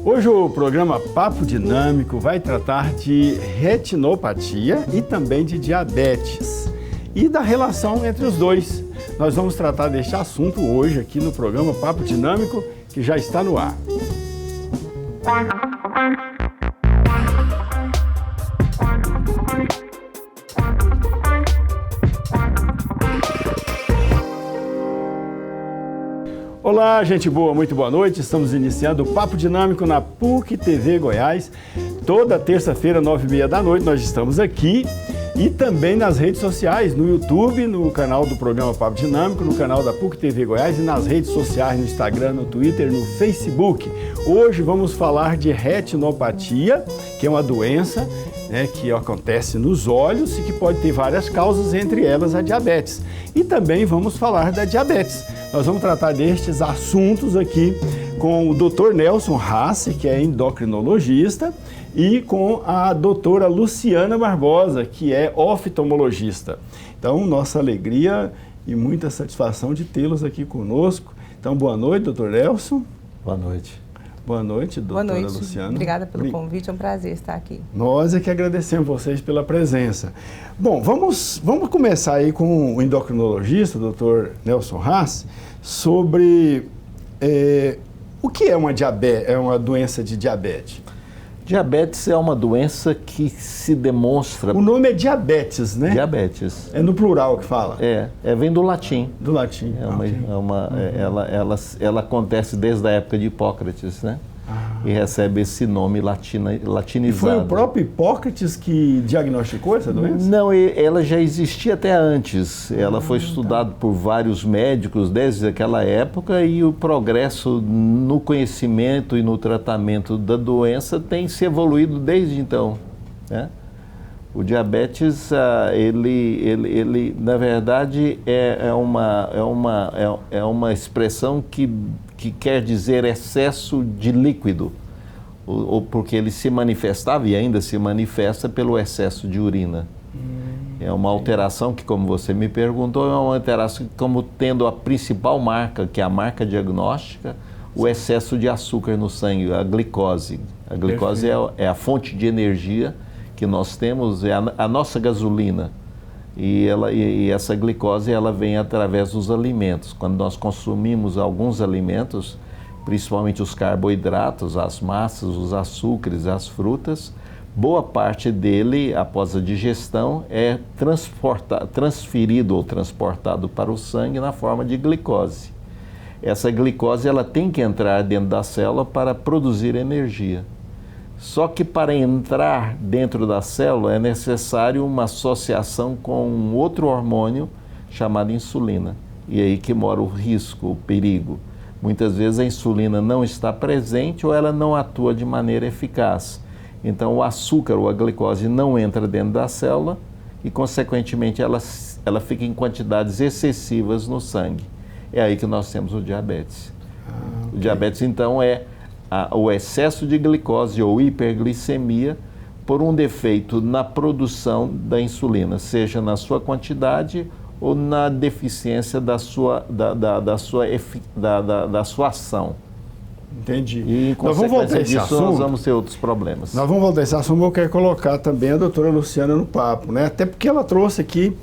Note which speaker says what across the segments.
Speaker 1: Hoje o programa Papo Dinâmico vai tratar de retinopatia e também de diabetes e da relação entre os dois. Nós vamos tratar deste assunto hoje aqui no programa Papo Dinâmico, que já está no ar. Olá, gente boa, muito boa noite. Estamos iniciando o Papo Dinâmico na PUC TV Goiás. Toda terça-feira, 9h30 da noite, nós estamos aqui e também nas redes sociais, no YouTube, no canal do programa Papo Dinâmico, no canal da PUC TV Goiás e nas redes sociais, no Instagram, no Twitter, no Facebook. Hoje vamos falar de retinopatia, que é uma doença que acontece nos olhos e que pode ter várias causas, entre elas a diabetes. E também vamos falar da diabetes. Nós vamos tratar destes assuntos aqui com o Dr. Nelson Hassi, que é endocrinologista, e com a doutora Luciana Barbosa, que é oftalmologista. Então, nossa alegria e muita satisfação de tê-los aqui conosco. Então, boa noite, doutor Nelson.
Speaker 2: Boa noite.
Speaker 1: Boa noite, doutora Luciana.
Speaker 3: Obrigada pelo convite, é um prazer estar aqui.
Speaker 1: Nós é que agradecemos vocês pela presença. Bom, vamos começar aí com o endocrinologista, doutor Nelson Hassi, sobre o que é uma doença de diabetes.
Speaker 2: Diabetes é uma doença que se demonstra...
Speaker 1: O nome é diabetes, né?
Speaker 2: Diabetes.
Speaker 1: É no plural que fala?
Speaker 2: Vem do latim.
Speaker 1: Do latim.
Speaker 2: Ela acontece desde a época de Hipócrates, né? E recebe esse nome latinizado.
Speaker 1: E foi o próprio Hipócrates que diagnosticou essa doença?
Speaker 2: Não, ela já existia até antes. Ela foi estudada por vários médicos desde aquela época e o progresso no conhecimento e no tratamento da doença tem se evoluído desde então, né? O diabetes, ele na verdade é uma expressão que quer dizer excesso de líquido, ou porque ele se manifestava e ainda se manifesta pelo excesso de urina. É uma alteração que, como você me perguntou, é uma alteração como tendo a principal marca, que é a marca diagnóstica, o excesso de açúcar no sangue, a glicose. A glicose é a fonte de energia que nós temos, é a nossa gasolina. E essa glicose ela vem através dos alimentos. Quando nós consumimos alguns alimentos, principalmente os carboidratos, as massas, os açúcares, as frutas, boa parte dele, após a digestão, é transferido ou transportado para o sangue na forma de glicose. Essa glicose ela tem que entrar dentro da célula para produzir energia. Só que para entrar dentro da célula é necessário uma associação com um outro hormônio chamado insulina. E é aí que mora o risco, o perigo. Muitas vezes a insulina não está presente ou ela não atua de maneira eficaz. Então o açúcar ou a glicose não entra dentro da célula e, consequentemente, ela fica em quantidades excessivas no sangue. É aí que nós temos o diabetes. O diabetes, então, é o excesso de glicose ou hiperglicemia por um defeito na produção da insulina, seja na sua quantidade ou na deficiência da sua ação.
Speaker 1: Entendi.
Speaker 2: E em consequência disso, nós vamos ter outros problemas.
Speaker 1: Nós vamos voltar a esse assunto, eu quero colocar também a doutora Luciana no papo, né? Até porque ela trouxe aqui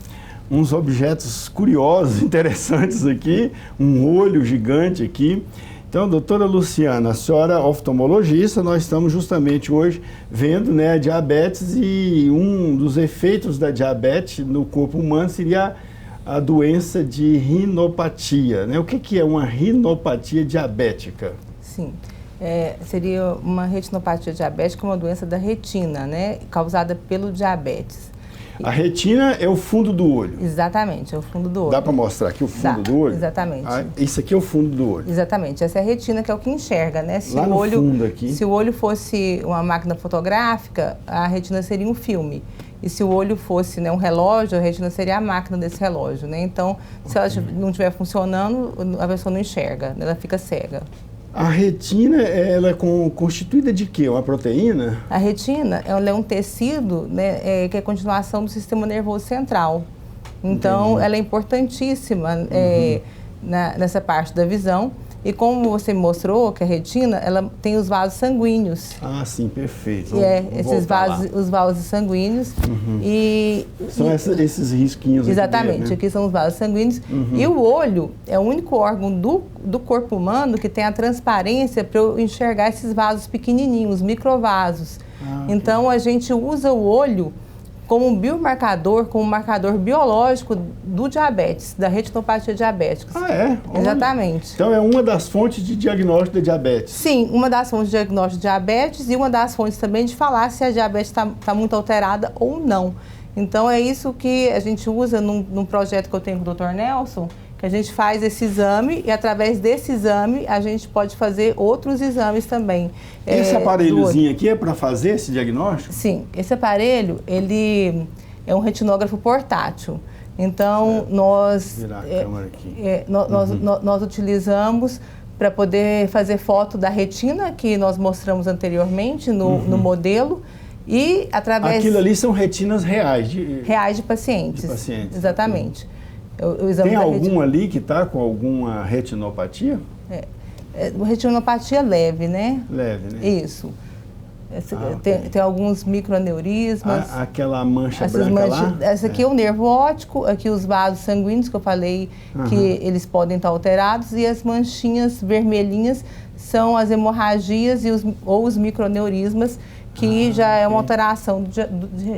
Speaker 1: uns objetos curiosos, interessantes aqui, um olho gigante aqui. Então, doutora Luciana, a senhora é oftalmologista, nós estamos justamente hoje vendo, né, a diabetes, e um dos efeitos da diabetes no corpo humano seria a doença de rinopatia, né? O que é uma rinopatia diabética?
Speaker 3: Sim, seria uma retinopatia diabética, uma doença da retina, né, causada pelo diabetes.
Speaker 1: A retina é o fundo do olho.
Speaker 3: Exatamente, é o fundo do olho.
Speaker 1: Dá para mostrar aqui o fundo do olho?
Speaker 3: Exatamente.
Speaker 1: Isso aqui é o fundo do olho.
Speaker 3: Exatamente, essa é a retina, que é o que enxerga, né?
Speaker 1: Lá no fundo aqui.
Speaker 3: Se o olho fosse uma máquina fotográfica, a retina seria um filme. E se o olho fosse, né, um relógio, a retina seria a máquina desse relógio, né? Então, se ela não estiver funcionando, a pessoa não enxerga, ela fica cega.
Speaker 1: A retina, ela é constituída de quê? Uma proteína?
Speaker 3: A retina, ela é um tecido, né, que é a continuação do sistema nervoso central. Então, ela é importantíssima nessa parte da visão. E como você mostrou que a retina, ela tem os vasos sanguíneos.
Speaker 1: Ah, sim, perfeito.
Speaker 3: Esses vasos, os vasos sanguíneos. E
Speaker 1: são esses risquinhos aqui.
Speaker 3: Exatamente,
Speaker 1: dele, né?
Speaker 3: Aqui são os vasos sanguíneos. E o olho é o único órgão do corpo humano que tem a transparência para eu enxergar esses vasos pequenininhos, os microvasos. Então, a gente usa o olho como um biomarcador, como um marcador biológico do diabetes, da retinopatia diabética.
Speaker 1: Ah, é?
Speaker 3: Exatamente.
Speaker 1: Então, é uma das fontes de diagnóstico de diabetes.
Speaker 3: Sim, uma das fontes de diagnóstico de diabetes e uma das fontes também de falar se a diabetes está muito alterada ou não. Então, é isso que a gente usa num projeto que eu tenho com o Dr. Nelson, que a gente faz esse exame e, através desse exame, a gente pode fazer outros exames também.
Speaker 1: Esse aparelhozinho aqui é para fazer esse diagnóstico?
Speaker 3: Sim, esse aparelho, ele é um retinógrafo portátil. Então, nós,
Speaker 1: virar a câmera aqui.
Speaker 3: nós utilizamos para poder fazer foto da retina, que nós mostramos anteriormente no modelo, e através...
Speaker 1: Aquilo ali são retinas reais.
Speaker 3: Reais de pacientes.
Speaker 1: De pacientes.
Speaker 3: Exatamente.
Speaker 1: Tem algum ali que está com alguma retinopatia?
Speaker 3: Retinopatia leve, né?
Speaker 1: Leve, né?
Speaker 3: Isso. Tem alguns microaneurismas.
Speaker 1: Aquela mancha branca lá?
Speaker 3: Essa aqui é o nervo óptico, aqui os vasos sanguíneos que eu falei que eles podem estar alterados, e as manchinhas vermelhinhas são as hemorragias ou os microaneurismas, que já é uma alteração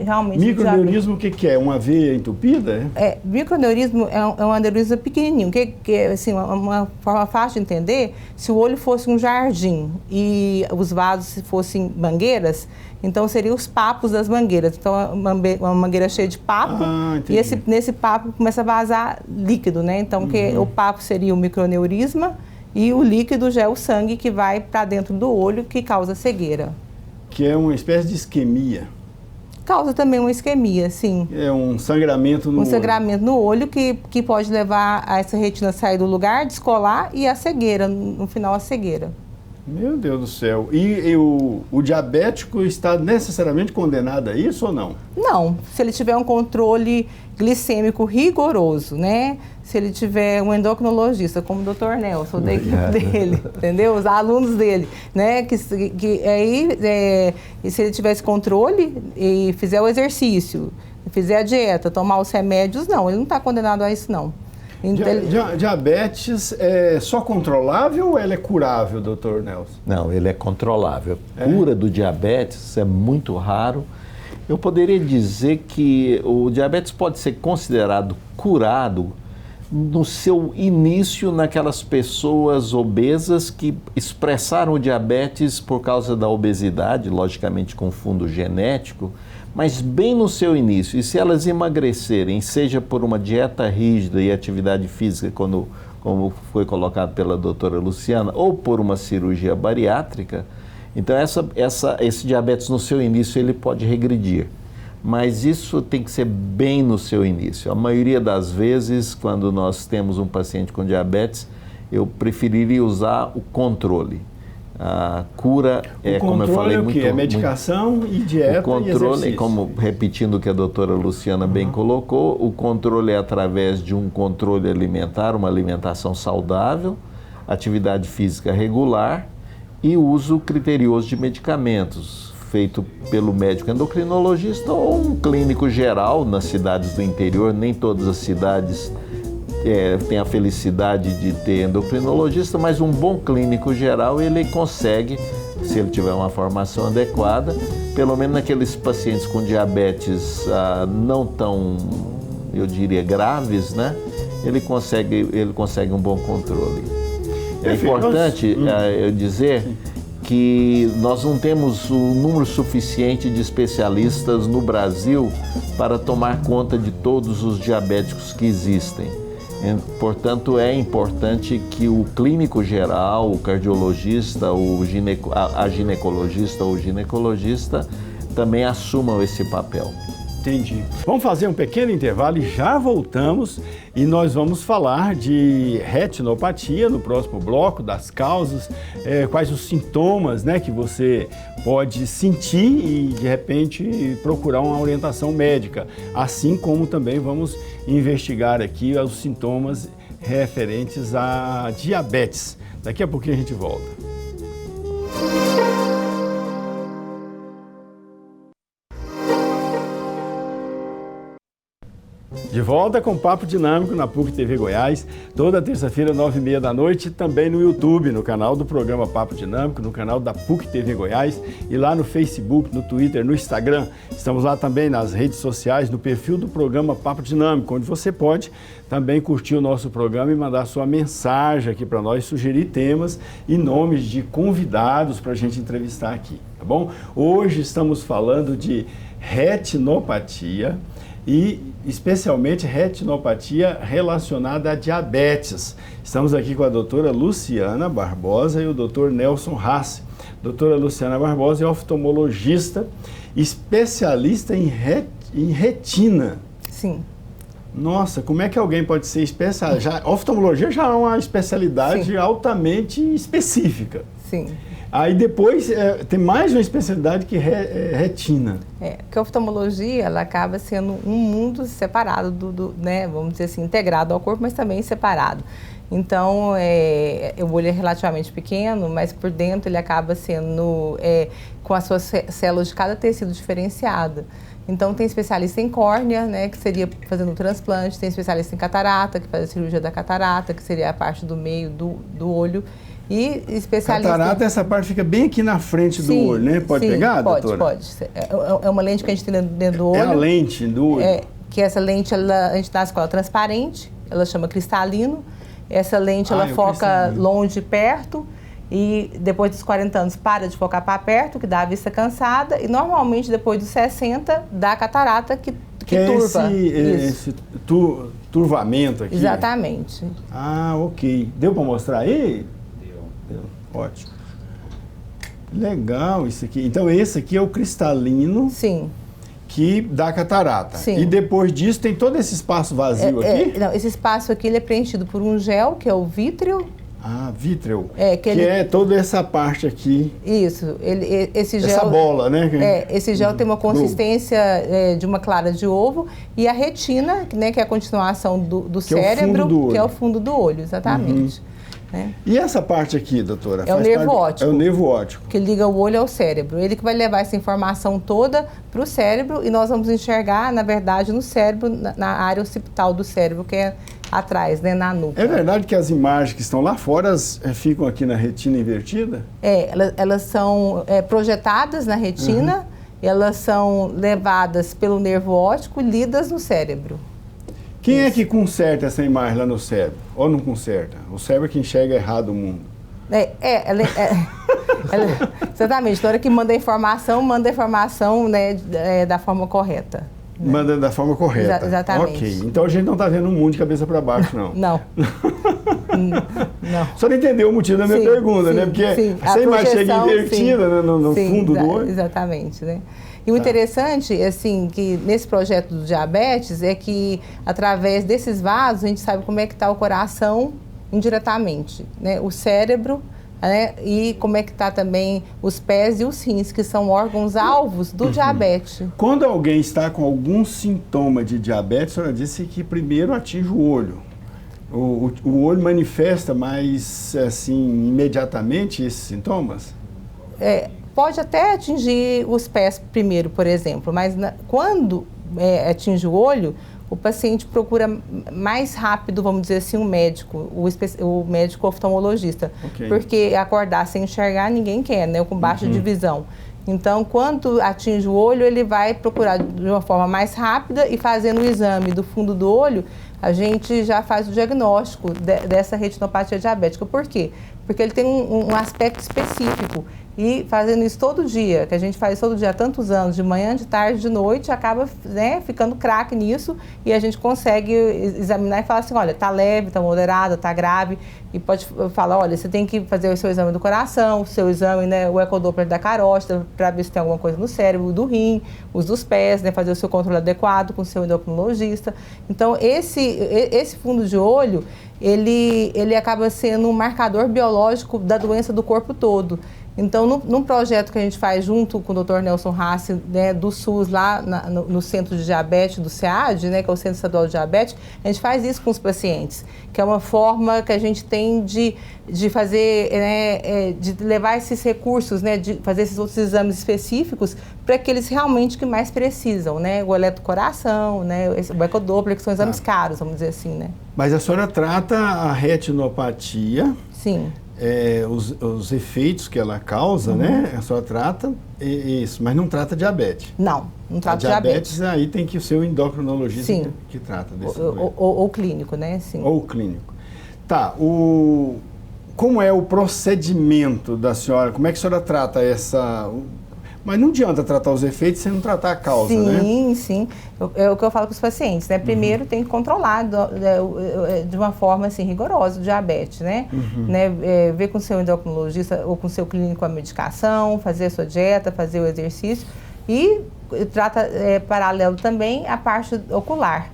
Speaker 3: realmente.
Speaker 1: Microaneurismo, o que é? Uma veia entupida?
Speaker 3: Microaneurismo é um aneurisma pequenininho, que é assim, uma forma fácil de entender. Se o olho fosse um jardim e os vasos fossem mangueiras, então seriam os papos das mangueiras. Então, uma mangueira cheia de papo, e nesse papo começa a vazar líquido, né? Então, o papo seria o microaneurisma e o líquido já é o sangue que vai para dentro do olho, que causa cegueira.
Speaker 1: Que é uma espécie de isquemia.
Speaker 3: Causa também uma isquemia, sim.
Speaker 1: É um sangramento no olho. Um
Speaker 3: sangramento no olho que pode levar a essa retina a sair do lugar, descolar, e a cegueira, no final a cegueira.
Speaker 1: Meu Deus do céu. E o diabético está necessariamente condenado a isso ou não?
Speaker 3: Não. Se ele tiver um controle glicêmico rigoroso, né? Se ele tiver um endocrinologista, como o Dr. Nelson, da equipe dele, entendeu? Os alunos dele, né? E se ele tiver esse controle e fizer o exercício, fizer a dieta, tomar os remédios, não. Ele não está condenado a isso, não.
Speaker 1: Diabetes é só controlável ou ela é curável, doutor Nelson?
Speaker 2: Não, ele é controlável. Cura do diabetes é muito raro. Eu poderia dizer que o diabetes pode ser considerado curado no seu início naquelas pessoas obesas que expressaram o diabetes por causa da obesidade, logicamente com fundo genético, mas bem no seu início. E se elas emagrecerem, seja por uma dieta rígida e atividade física, como foi colocado pela doutora Luciana, ou por uma cirurgia bariátrica, então esse diabetes no seu início ele pode regredir. Mas isso tem que ser bem no seu início. A maioria das vezes, quando nós temos um paciente com diabetes, eu preferiria usar o controle. A cura como eu falei,
Speaker 1: muito... É medicação e dieta.
Speaker 2: O controle,
Speaker 1: e
Speaker 2: como repetindo o que a doutora Luciana bem colocou, o controle é através de um controle alimentar, uma alimentação saudável, atividade física regular e uso criterioso de medicamentos, feito pelo médico endocrinologista ou um clínico geral nas cidades do interior. Nem todas as cidades têm a felicidade de ter endocrinologista, mas um bom clínico geral ele consegue, se ele tiver uma formação adequada, pelo menos naqueles pacientes com diabetes não tão, eu diria, graves, né? Ele consegue um bom controle. É importante eu dizer que nós não temos o número suficiente de especialistas no Brasil para tomar conta de todos os diabéticos que existem. Portanto, é importante que o clínico geral, o cardiologista, a ginecologista ou o ginecologista também assumam esse papel.
Speaker 1: Entendi. Vamos fazer um pequeno intervalo e já voltamos, e nós vamos falar de retinopatia no próximo bloco, das causas, quais os sintomas, né, que você pode sentir e de repente procurar uma orientação médica, assim como também vamos investigar aqui os sintomas referentes a diabetes. Daqui a pouquinho a gente volta. De volta com Papo Dinâmico na PUC TV Goiás, toda terça-feira, 9h30 da noite, também no YouTube, no canal do programa Papo Dinâmico, no canal da PUC TV Goiás e lá no Facebook, no Twitter, no Instagram. Estamos lá também nas redes sociais, no perfil do programa Papo Dinâmico, onde você pode também curtir o nosso programa e mandar sua mensagem aqui para nós, sugerir temas e nomes de convidados para a gente entrevistar aqui, tá bom? Hoje estamos falando de retinopatia e especialmente retinopatia relacionada a diabetes. Estamos aqui com a doutora Luciana Barbosa e o doutor Nelson Rassi. Doutora Luciana Barbosa é oftalmologista, especialista em retina.
Speaker 3: Sim.
Speaker 1: Nossa, como é que alguém pode ser especialista? Oftalmologia já é uma especialidade Sim. altamente específica.
Speaker 3: Sim.
Speaker 1: Aí depois tem mais uma especialidade que retina.
Speaker 3: Porque a oftalmologia, ela acaba sendo um mundo separado, né, vamos dizer assim, integrado ao corpo, mas também separado. Então, o olho é relativamente pequeno, mas por dentro ele acaba sendo, com as suas células de cada tecido diferenciada. Então, tem especialista em córnea, né, que seria fazendo transplante, tem especialista em catarata, que faz a cirurgia da catarata, que seria a parte do meio do olho. E especialista...
Speaker 1: Catarata, essa parte fica bem aqui na frente do olho, né? Pode pegar, doutora?
Speaker 3: Pode. É uma lente que a gente tem dentro do olho.
Speaker 1: É a lente do olho?
Speaker 3: Que essa lente, a gente nasce com ela transparente, ela chama cristalino. Essa lente, ela foca longe e perto. E depois dos 40 anos para de focar para perto, que dá a vista cansada. E normalmente depois dos 60 dá a catarata que turva.
Speaker 1: Esse turvamento aqui?
Speaker 3: Exatamente.
Speaker 1: Ah, ok. Deu para mostrar aí? Deu. Ótimo. Legal isso aqui. Então esse aqui é o cristalino.
Speaker 3: Sim.
Speaker 1: Que dá catarata.
Speaker 3: Sim.
Speaker 1: E depois disso tem todo esse espaço vazio aqui?
Speaker 3: Não, esse espaço aqui ele é preenchido por um gel, que é o vítreo.
Speaker 1: Ah, vítreo.
Speaker 3: Que
Speaker 1: é toda essa parte aqui.
Speaker 3: Isso. Esse gel,
Speaker 1: essa bola, né?
Speaker 3: Esse gel tem uma consistência de uma clara de ovo. E a retina, né, que é a continuação do cérebro, que é o fundo do olho, exatamente. Né?
Speaker 1: E essa parte aqui, doutora?
Speaker 3: É o nervo óptico.
Speaker 1: É o nervo óptico.
Speaker 3: Que liga o olho ao cérebro. Ele que vai levar essa informação toda para o cérebro e nós vamos enxergar, na verdade, no cérebro, na área occipital do cérebro, que é atrás, né, na nuca.
Speaker 1: É verdade que as imagens que estão lá fora ficam aqui na retina invertida?
Speaker 3: Elas são projetadas na retina, elas são levadas pelo nervo óptico e lidas no cérebro.
Speaker 1: Quem é que conserta essa imagem lá no cérebro? Ou não conserta? O cérebro é que enxerga errado o mundo.
Speaker 3: Exatamente. Na hora que manda a informação, né, da forma correta. Né?
Speaker 1: Manda da forma correta.
Speaker 3: Exatamente.
Speaker 1: Ok. Então a gente não está vendo o mundo de cabeça para baixo, não.
Speaker 3: Não.
Speaker 1: Só não entendeu o motivo da minha pergunta, né? Porque essa imagem chega invertida no fundo do olho.
Speaker 3: Exatamente, né? E o interessante, assim, que nesse projeto do diabetes é que, através desses vasos, a gente sabe como é que está o coração indiretamente, né? O cérebro, né? E como é que está também os pés e os rins, que são órgãos-alvos do diabetes.
Speaker 1: Quando alguém está com algum sintoma de diabetes, a senhora disse que primeiro atinge o olho. O olho manifesta mais, assim, imediatamente esses sintomas?
Speaker 3: Pode até atingir os pés primeiro, por exemplo, mas quando atinge o olho, o paciente procura mais rápido, vamos dizer assim, um médico, o médico oftalmologista. Okay. Porque acordar sem enxergar ninguém quer, né? Com baixa de visão. Então, quando atinge o olho, ele vai procurar de uma forma mais rápida e fazendo o exame do fundo do olho, a gente já faz o diagnóstico dessa retinopatia diabética. Por quê? Porque ele tem um aspecto específico. E fazendo isso todo dia, que a gente faz todo dia há tantos anos, de manhã, de tarde, de noite, acaba, né, ficando craque nisso e a gente consegue examinar e falar assim, olha, tá leve, tá moderado, tá grave, e pode falar, olha, você tem que fazer o seu exame do coração, o seu exame, né, o ecodoppler da carótida, para ver se tem alguma coisa no cérebro, do rim, os dos pés, né, fazer o seu controle adequado com o seu endocrinologista. Então, esse fundo de olho, ele acaba sendo um marcador biológico da doença do corpo todo. Então, num projeto que a gente faz junto com o Dr. Nelson Hassi, né, do SUS, lá no Centro de Diabetes do SEAD, né, que é o Centro Estadual de Diabetes, a gente faz isso com os pacientes, que é uma forma que a gente tem de fazer, né, de levar esses recursos, né, de fazer esses outros exames específicos para aqueles realmente que mais precisam, né, o eletrocoração, né, o ecodoppler, que são exames caros, vamos dizer assim, né.
Speaker 1: Mas a senhora trata a retinopatia.
Speaker 3: Sim.
Speaker 1: Os efeitos que ela causa, né? A senhora trata isso, mas não trata diabetes.
Speaker 3: Não trata diabetes.
Speaker 1: Aí tem que ser o endocrinologista que trata desse
Speaker 3: ou clínico, né? Sim.
Speaker 1: Ou clínico. Tá, como é o procedimento da senhora? Como é que a senhora trata essa... Mas não adianta tratar os efeitos sem não tratar a causa, né?
Speaker 3: Sim. É o que eu falo para os pacientes, né? Primeiro tem que controlar de uma forma assim, rigorosa o diabetes, né? Ver com o seu endocrinologista ou com o seu clínico a medicação, fazer a sua dieta, fazer o exercício e trata paralelo também a parte ocular,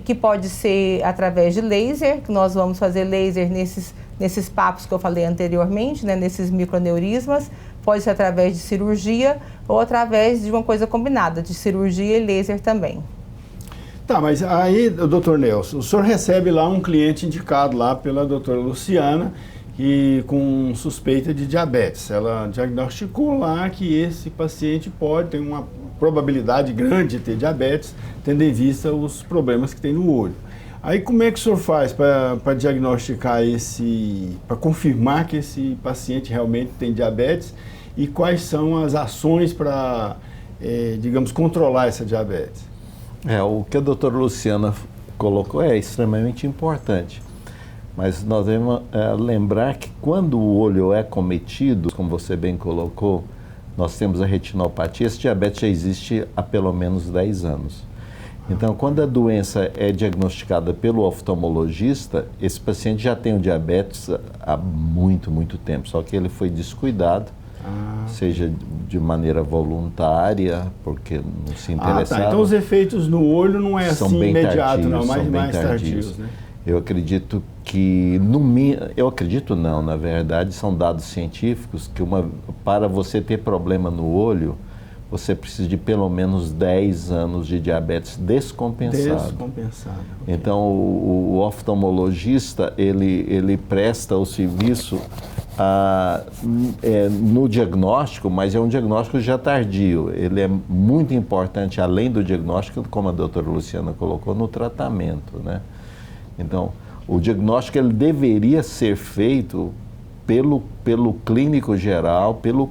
Speaker 3: que pode ser através de laser, que nós vamos fazer laser nesses papos que eu falei anteriormente, né? Nesses microneurismas. Pode ser através de cirurgia ou através de uma coisa combinada, de cirurgia e laser também.
Speaker 1: Tá, mas aí, doutor Nelson, o senhor recebe lá um cliente indicado lá pela doutora Luciana e com suspeita de diabetes. Ela diagnosticou lá que esse paciente ter uma probabilidade grande de ter diabetes, tendo em vista os problemas que tem no olho. Aí como é que o senhor faz para diagnosticar para confirmar que esse paciente realmente tem diabetes e quais são as ações para, digamos, controlar essa diabetes?
Speaker 2: O que a doutora Luciana colocou é extremamente importante, mas nós devemos lembrar que quando o olho é cometido, como você bem colocou, nós temos a retinopatia, esse diabetes já existe há pelo menos 10 anos. Então, quando a doença é diagnosticada pelo oftalmologista, esse paciente já tem o diabetes há muito, muito tempo, só que ele foi descuidado, seja de maneira voluntária, porque não se interessava.
Speaker 1: Então os efeitos no olho não é assim imediato, não, mais tardios, né?
Speaker 2: Eu acredito que, na verdade, são dados científicos que para você ter problema no olho, você precisa de pelo menos 10 anos de diabetes descompensado. Então, o oftalmologista, ele presta o serviço no diagnóstico, mas é um diagnóstico já tardio. Ele é muito importante, além do diagnóstico, como a doutora Luciana colocou, no tratamento, né? Então, o diagnóstico ele deveria ser feito pelo clínico geral, pelo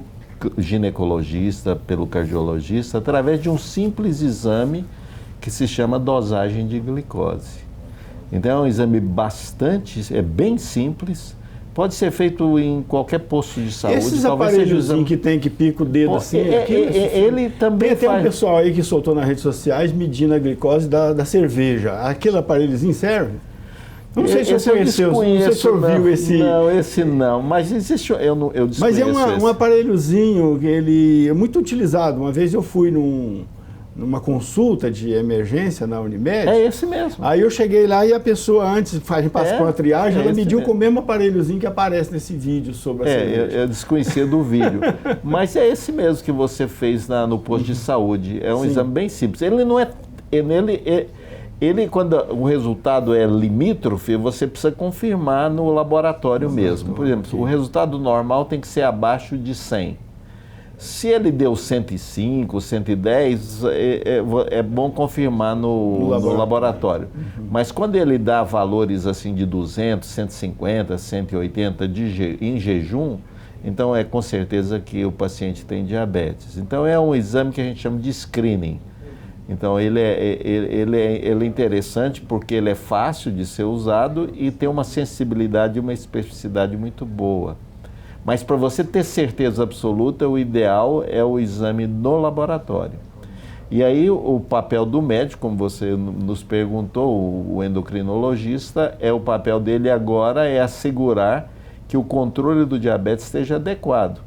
Speaker 2: ginecologista, pelo cardiologista, através de um simples exame que se chama dosagem de glicose. Então é um exame bem simples, pode ser feito em qualquer posto de saúde.
Speaker 1: Esses aparelhos que tem que pica o dedo assim,
Speaker 2: ele também
Speaker 1: tem até um pessoal aí que soltou nas redes sociais medindo a glicose da cerveja. Aquele aparelhozinho serve? Não sei se você conheceu, não sei se o senhor viu esse...
Speaker 2: Não, esse não, mas existe, eu desconheço.
Speaker 1: Mas é um aparelhozinho que ele é muito utilizado. Uma vez eu fui numa consulta de emergência na Unimed.
Speaker 2: É esse mesmo.
Speaker 1: Aí eu cheguei lá e a pessoa antes passa por uma triagem, ela mediu com o mesmo aparelhozinho que aparece nesse vídeo sobre a cerveja.
Speaker 2: Eu desconhecia do vídeo. Mas é esse mesmo que você fez no posto de saúde. É um exame bem simples. Ele não é... quando o resultado é limítrofe, você precisa confirmar no laboratório mesmo. Por exemplo, o resultado normal tem que ser abaixo de 100. Se ele deu 105, 110, é bom confirmar no laboratório. Mas quando ele dá valores assim de 200, 150, 180 em jejum, então é com certeza que o paciente tem diabetes. Então é um exame que a gente chama de screening. Então ele é interessante porque ele é fácil de ser usado e tem uma sensibilidade e uma especificidade muito boa. Mas para você ter certeza absoluta, o ideal é o exame no laboratório. E aí o papel do médico, como você nos perguntou, o endocrinologista, o papel dele agora é assegurar que o controle do diabetes esteja adequado,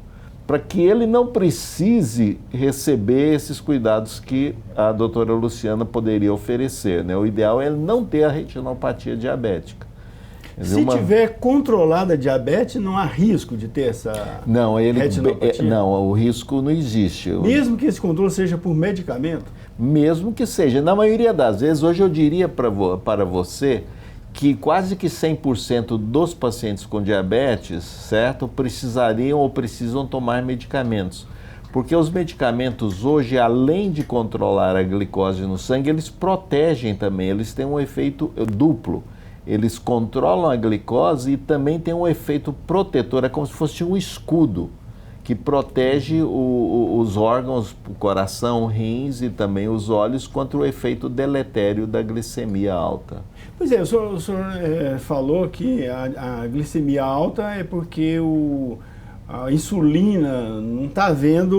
Speaker 2: para que ele não precise receber esses cuidados que a doutora Luciana poderia oferecer, né? O ideal é ele não ter a retinopatia diabética.
Speaker 1: Se tiver controlada a diabetes, não há risco de ter essa retinopatia?
Speaker 2: Não, o risco não existe.
Speaker 1: Mesmo que esse controle seja por medicamento?
Speaker 2: Mesmo que seja. Na maioria das vezes, hoje eu diria para você que quase que 100% dos pacientes com diabetes, certo, precisariam ou precisam tomar medicamentos. Porque os medicamentos hoje, além de controlar a glicose no sangue, eles protegem também, eles têm um efeito duplo. Eles controlam a glicose e também têm um efeito protetor, é como se fosse um escudo que protege os órgãos, o coração, rins e também os olhos contra o efeito deletério da glicemia alta.
Speaker 1: Pois é, o senhor falou que a glicemia alta é porque a insulina não está havendo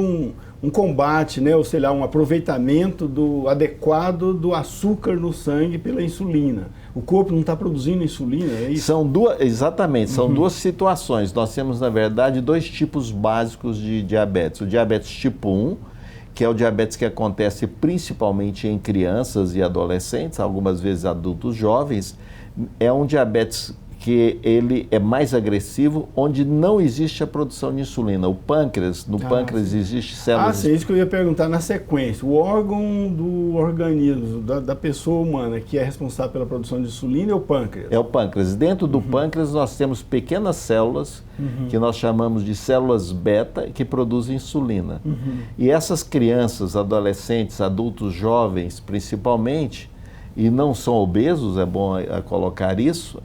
Speaker 1: um combate, né? Ou sei lá, um aproveitamento adequado do açúcar no sangue pela insulina. O corpo não está produzindo insulina, é isso?
Speaker 2: Exatamente, são duas situações. Nós temos, na verdade, dois tipos básicos de diabetes. O diabetes tipo 1, que é o diabetes que acontece principalmente em crianças e adolescentes, algumas vezes adultos jovens, é um diabetes que ele é mais agressivo, onde não existe a produção de insulina. O pâncreas, no pâncreas existe células...
Speaker 1: sim, isso que eu ia perguntar na sequência. O órgão do organismo, da pessoa humana, que é responsável pela produção de insulina, é o pâncreas?
Speaker 2: É o pâncreas. Dentro do pâncreas nós temos pequenas células, que nós chamamos de células beta, que produzem insulina. E essas crianças, adolescentes, adultos jovens, principalmente, e não são obesos, é bom colocar isso,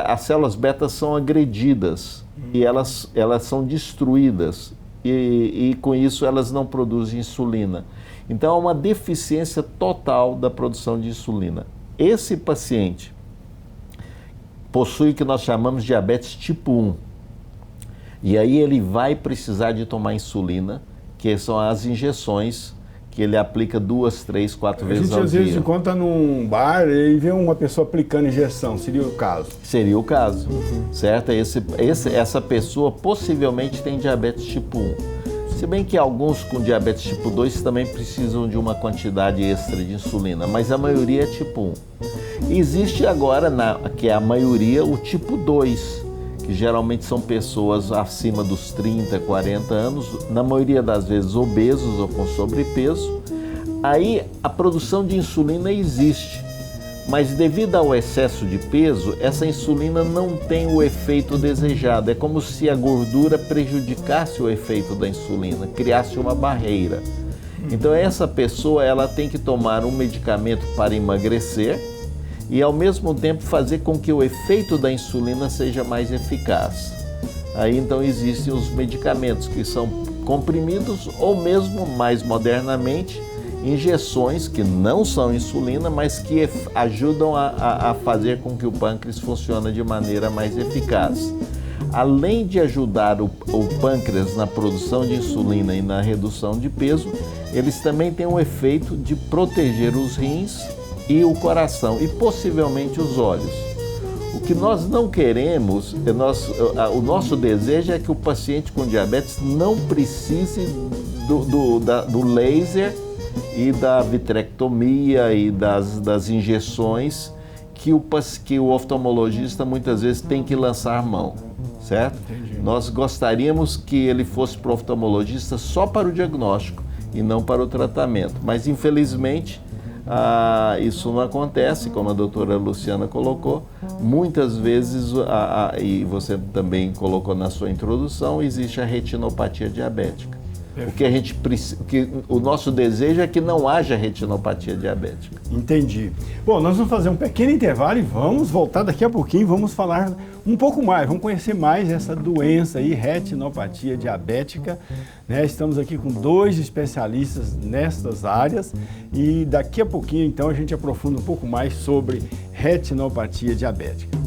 Speaker 2: as células beta são agredidas e elas são destruídas e com isso elas não produzem insulina. Então há uma deficiência total da produção de insulina. Esse paciente possui o que nós chamamos de diabetes tipo 1 e aí ele vai precisar de tomar insulina, que são as injeções que ele aplica 2, 3, 4 vezes ao dia.
Speaker 1: A gente às vezes encontra num bar e vê uma pessoa aplicando injeção, seria o caso?
Speaker 2: Seria o caso, certo? Essa pessoa possivelmente tem diabetes tipo 1. Se bem que alguns com diabetes tipo 2 também precisam de uma quantidade extra de insulina, mas a maioria é tipo 1. Existe agora, que é a maioria, o tipo 2, que geralmente são pessoas acima dos 30, 40 anos, na maioria das vezes obesos ou com sobrepeso. Aí a produção de insulina existe, mas devido ao excesso de peso, essa insulina não tem o efeito desejado. É como se a gordura prejudicasse o efeito da insulina, criasse uma barreira. Então essa pessoa ela tem que tomar um medicamento para emagrecer, e ao mesmo tempo fazer com que o efeito da insulina seja mais eficaz. Aí então existem os medicamentos que são comprimidos ou mesmo mais modernamente injeções que não são insulina, mas que ajudam a fazer com que o pâncreas funcione de maneira mais eficaz. Além de ajudar o pâncreas na produção de insulina e na redução de peso, eles também têm o efeito de proteger os rins e o coração e possivelmente os olhos. O que nós não queremos, o nosso desejo é que o paciente com diabetes não precise do laser e da vitrectomia e das injeções que o oftalmologista muitas vezes tem que lançar mão, certo? Entendi. Nós gostaríamos que ele fosse para o oftalmologista só para o diagnóstico e não para o tratamento, mas infelizmente isso não acontece, como a doutora Luciana colocou. Muitas vezes, e você também colocou na sua introdução, existe a retinopatia diabética. O nosso desejo é que não haja retinopatia diabética.
Speaker 1: Entendi. Bom, nós vamos fazer um pequeno intervalo e vamos voltar daqui a pouquinho, vamos falar um pouco mais, vamos conhecer mais essa doença aí, retinopatia diabética, né? Estamos aqui com 2 especialistas nestas áreas e daqui a pouquinho, então, a gente aprofunda um pouco mais sobre retinopatia diabética.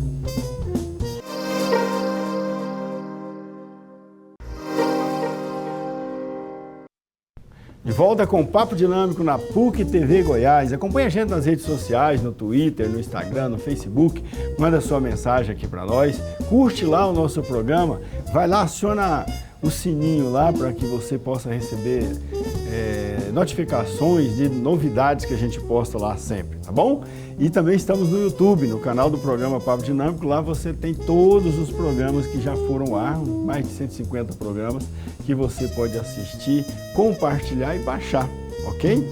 Speaker 1: De volta com o Papo Dinâmico na PUC TV Goiás. Acompanhe a gente nas redes sociais, no Twitter, no Instagram, no Facebook. Manda sua mensagem aqui para nós. Curte lá o nosso programa. Vai lá, aciona o sininho lá para que você possa receber notificações de novidades que a gente posta lá sempre, tá bom? E também estamos no YouTube, no canal do programa Papo Dinâmico. Lá você tem todos os programas que já foram ao ar, mais de 150 programas que você pode assistir, compartilhar e baixar, ok?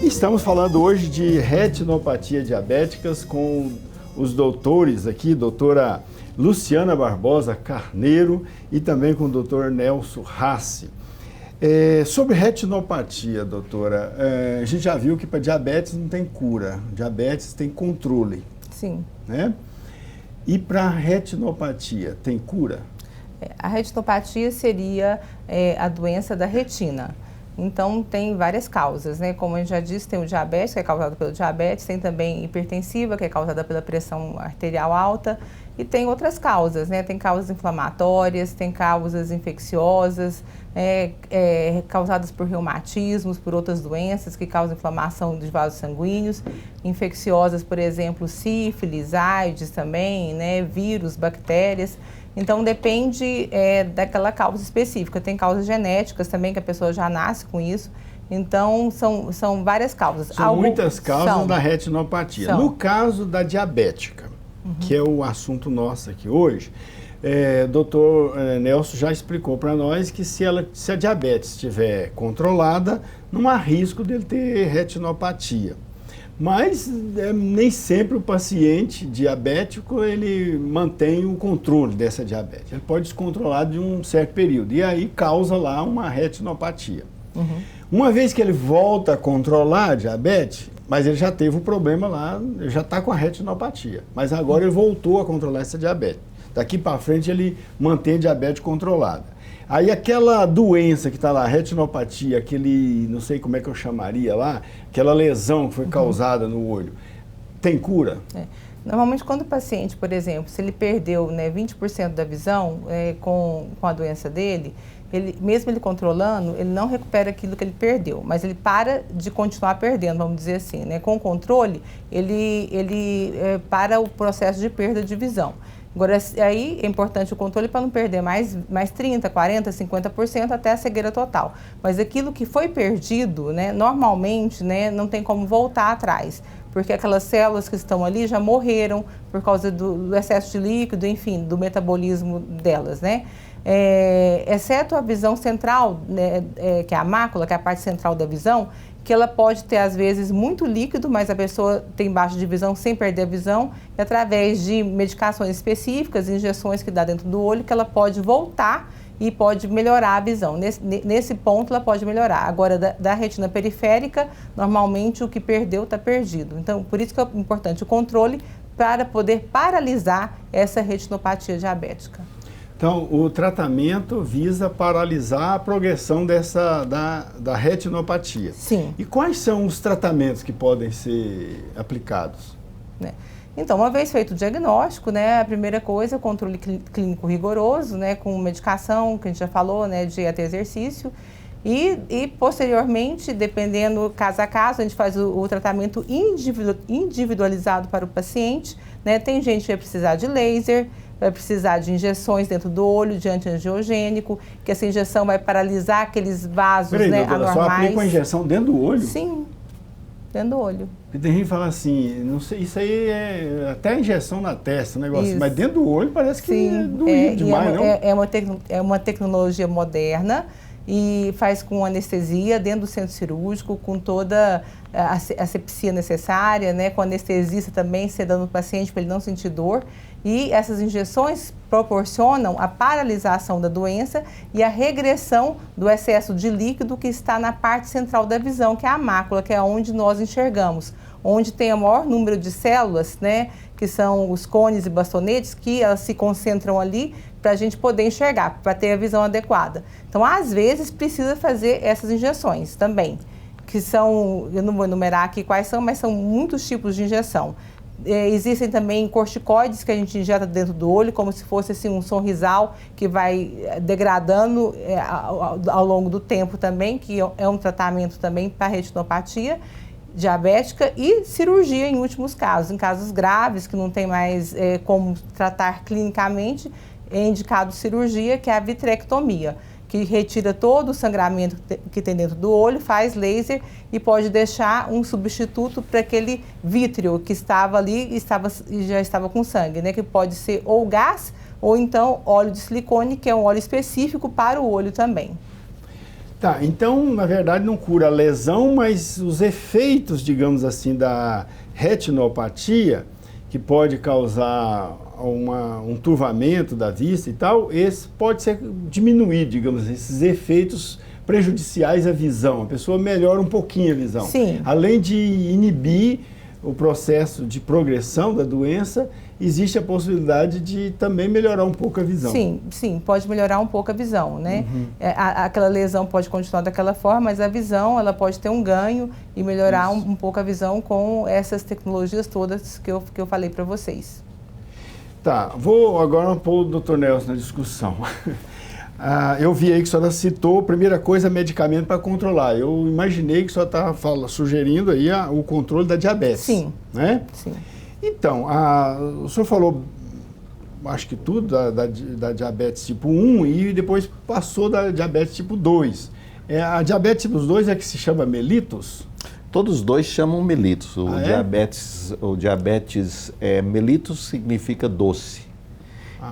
Speaker 1: E estamos falando hoje de retinopatia diabéticas com os doutores aqui, doutora Luciana Barbosa Carneiro e também com o doutor Nelson Rassi. Sobre retinopatia, doutora, a gente já viu que para diabetes não tem cura, diabetes tem controle.
Speaker 3: Sim.
Speaker 1: Né? E para retinopatia, tem cura?
Speaker 3: A retinopatia seria a doença da retina. Então, tem várias causas, né? Como a gente já disse, tem o diabetes, que é causado pelo diabetes, tem também hipertensiva, que é causada pela pressão arterial alta, e tem outras causas, né? Tem causas inflamatórias, tem causas infecciosas, causadas por reumatismos, por outras doenças que causam inflamação dos vasos sanguíneos, infecciosas, por exemplo, sífilis, AIDS também, né? Vírus, bactérias. Então, depende daquela causa específica. Tem causas genéticas também, que a pessoa já nasce com isso. Então, são várias causas.
Speaker 1: São muitas causas da retinopatia. No caso da diabética, que é o assunto nosso aqui hoje, doutor Nelson já explicou para nós que se a diabetes estiver controlada, não há risco dele ter retinopatia. Mas nem sempre o paciente diabético ele mantém o controle dessa diabetes. Ele pode descontrolar de um certo período e aí causa lá uma retinopatia. Uma vez que ele volta a controlar a diabetes, mas ele já teve o problema lá, ele já está com a retinopatia, mas agora ele voltou a controlar essa diabetes. Daqui para frente ele mantém a diabetes controlada. Aí aquela doença que está lá, retinopatia, aquele, não sei como é que eu chamaria lá, aquela lesão que foi causada no olho, tem cura?
Speaker 3: Normalmente quando o paciente, por exemplo, se ele perdeu 20% da visão com a doença dele, mesmo ele controlando, ele não recupera aquilo que ele perdeu, mas ele para de continuar perdendo, vamos dizer assim, né? Com o controle, ele para o processo de perda de visão. Agora, aí é importante o controle para não perder mais 30%, 40%, 50% até a cegueira total. Mas aquilo que foi perdido, né, normalmente, né, não tem como voltar atrás, porque aquelas células que estão ali já morreram por causa do excesso de líquido, enfim, do metabolismo delas, né? Exceto a visão central, né, que é a mácula, que é a parte central da visão, que ela pode ter, às vezes, muito líquido, mas a pessoa tem baixa de visão sem perder a visão, e através de medicações específicas, injeções que dá dentro do olho, que ela pode voltar e pode melhorar a visão. Nesse ponto, ela pode melhorar. Agora, da retina periférica, normalmente o que perdeu está perdido. Então, por isso que é importante o controle para poder paralisar essa retinopatia diabética.
Speaker 1: Então, o tratamento visa paralisar a progressão da retinopatia.
Speaker 3: Sim.
Speaker 1: E quais são os tratamentos que podem ser aplicados?
Speaker 3: Então, uma vez feito o diagnóstico, né, a primeira coisa é o controle clínico rigoroso, né, com medicação, que a gente já falou, né, dieta e exercício. E posteriormente, dependendo caso a caso, a gente faz o tratamento individualizado para o paciente, né? Tem gente que vai precisar de laser, vai precisar de injeções dentro do olho, de antiangiogênico, que essa injeção vai paralisar aqueles vasos, né, anormais.
Speaker 1: Só aplica a injeção dentro do olho?
Speaker 3: Sim, dentro do olho.
Speaker 1: E tem gente que fala assim, não sei, isso aí é até a injeção na testa, um negócio, mas dentro do olho parece que é doído demais, não?
Speaker 3: É uma tecnologia moderna, e faz com anestesia dentro do centro cirúrgico, com toda a asepsia necessária, né, com anestesista também sedando o paciente para ele não sentir dor. E essas injeções proporcionam a paralisação da doença e a regressão do excesso de líquido que está na parte central da visão, que é a mácula, que é onde nós enxergamos, onde tem o maior número de células, né, que são os cones e bastonetes, que elas se concentram ali para a gente poder enxergar, para ter a visão adequada. Então, às vezes, precisa fazer essas injeções também, que são, eu não vou enumerar aqui quais são, mas são muitos tipos de injeção. Existem também corticoides que a gente injeta dentro do olho, como se fosse assim, um sorrisal que vai degradando ao longo do tempo também, que é um tratamento também para retinopatia diabética, e cirurgia em últimos casos. Em casos graves, que não tem mais como tratar clinicamente, é indicado cirurgia, que é a vitrectomia, que retira todo o sangramento que tem dentro do olho, faz laser e pode deixar um substituto para aquele vítreo que estava ali e já estava com sangue, né? Que pode ser ou gás ou então óleo de silicone, que é um óleo específico para o olho também.
Speaker 1: Tá, então, na verdade, não cura a lesão, mas os efeitos, digamos assim, da retinopatia, que pode causar um turvamento da vista e tal, esse pode ser diminuído, digamos assim, esses efeitos prejudiciais à visão. A pessoa melhora um pouquinho a visão.
Speaker 3: Sim.
Speaker 1: Além de inibir o processo de progressão da doença, existe a possibilidade de também melhorar um pouco a visão.
Speaker 3: Sim, pode melhorar um pouco a visão, né? Aquela lesão pode continuar daquela forma, mas a visão, ela pode ter um ganho e melhorar um pouco a visão com essas tecnologias todas que eu falei para vocês.
Speaker 1: Tá, vou agora pôr o Dr. Nelson na discussão. Eu vi aí que a senhora citou, primeira coisa, medicamento para controlar. Eu imaginei que a senhora estava sugerindo aí o controle da diabetes.
Speaker 3: Sim.
Speaker 1: Né?
Speaker 3: Sim.
Speaker 1: Então, o senhor falou, acho que tudo, da diabetes tipo 1 e depois passou da diabetes tipo 2. A diabetes tipo 2 é que se chama mellitus?
Speaker 2: Todos os dois chamam mellitus. O
Speaker 1: é?
Speaker 2: diabetes mellitus significa doce.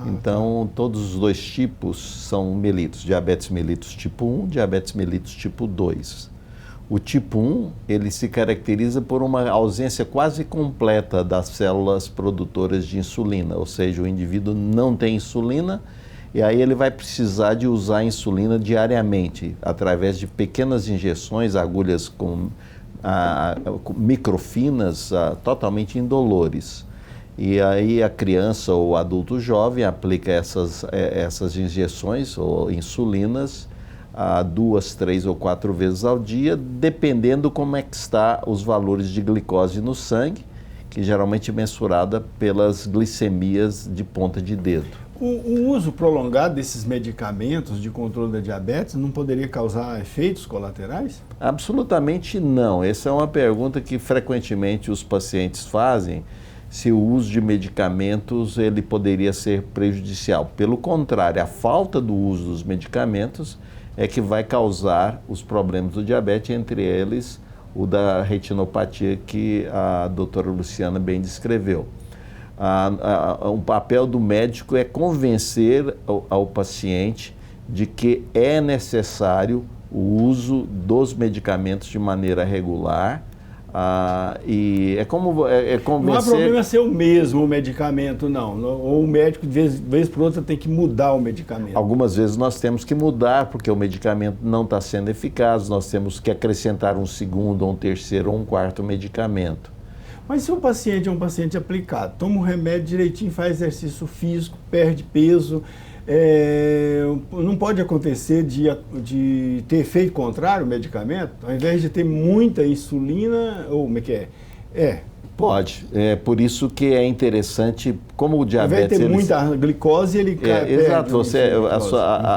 Speaker 2: Então, todos os dois tipos são mellitus. Diabetes mellitus tipo 1, diabetes mellitus tipo 2. O tipo 1, ele se caracteriza por uma ausência quase completa das células produtoras de insulina, ou seja, o indivíduo não tem insulina e aí ele vai precisar de usar a insulina diariamente, através de pequenas injeções, agulhas com microfinas, totalmente indolores. E aí a criança ou o adulto jovem aplica essas injeções ou insulinas 2, 3 ou 4 vezes ao dia, dependendo como é que está os valores de glicose no sangue, que geralmente é mensurada pelas glicemias de ponta de dedo.
Speaker 1: O uso prolongado desses medicamentos de controle da diabetes não poderia causar efeitos colaterais?
Speaker 2: Absolutamente não. Essa é uma pergunta que frequentemente os pacientes fazem, se o uso de medicamentos ele poderia ser prejudicial. Pelo contrário, a falta do uso dos medicamentos é que vai causar os problemas do diabetes, entre eles o da retinopatia que a doutora Luciana bem descreveu. O papel do médico é convencer ao paciente de que é necessário o uso dos medicamentos de maneira regular, e é como convencer...
Speaker 1: Não há problema ser o mesmo medicamento, não. Ou o médico, de vez por outra, tem que mudar o medicamento.
Speaker 2: Algumas vezes nós temos que mudar, porque o medicamento não está sendo eficaz, nós temos que acrescentar um segundo, um terceiro ou um quarto medicamento.
Speaker 1: Mas se o paciente é um paciente aplicado, toma o remédio direitinho, faz exercício físico, perde peso, não pode acontecer de ter efeito contrário o medicamento? Ao invés de ter muita insulina, ou como é que é?
Speaker 2: Pode. É por isso que é interessante, como o diabetes...
Speaker 1: Ao invés de ter muita glicose, ele cai.
Speaker 2: Exato,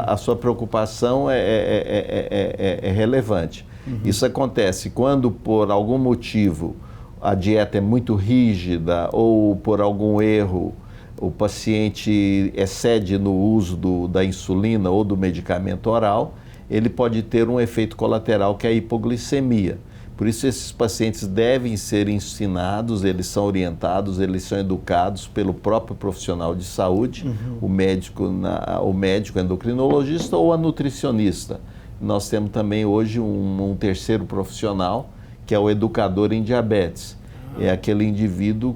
Speaker 2: a sua preocupação é relevante. Isso acontece quando, por algum motivo, a dieta é muito rígida ou por algum erro o paciente excede no uso da insulina ou do medicamento oral, ele pode ter um efeito colateral que é a hipoglicemia. Por isso esses pacientes devem ser ensinados, eles são orientados, eles são educados pelo próprio profissional de saúde, o médico endocrinologista ou a nutricionista. Nós temos também hoje um terceiro profissional, que é o educador em diabetes. É aquele indivíduo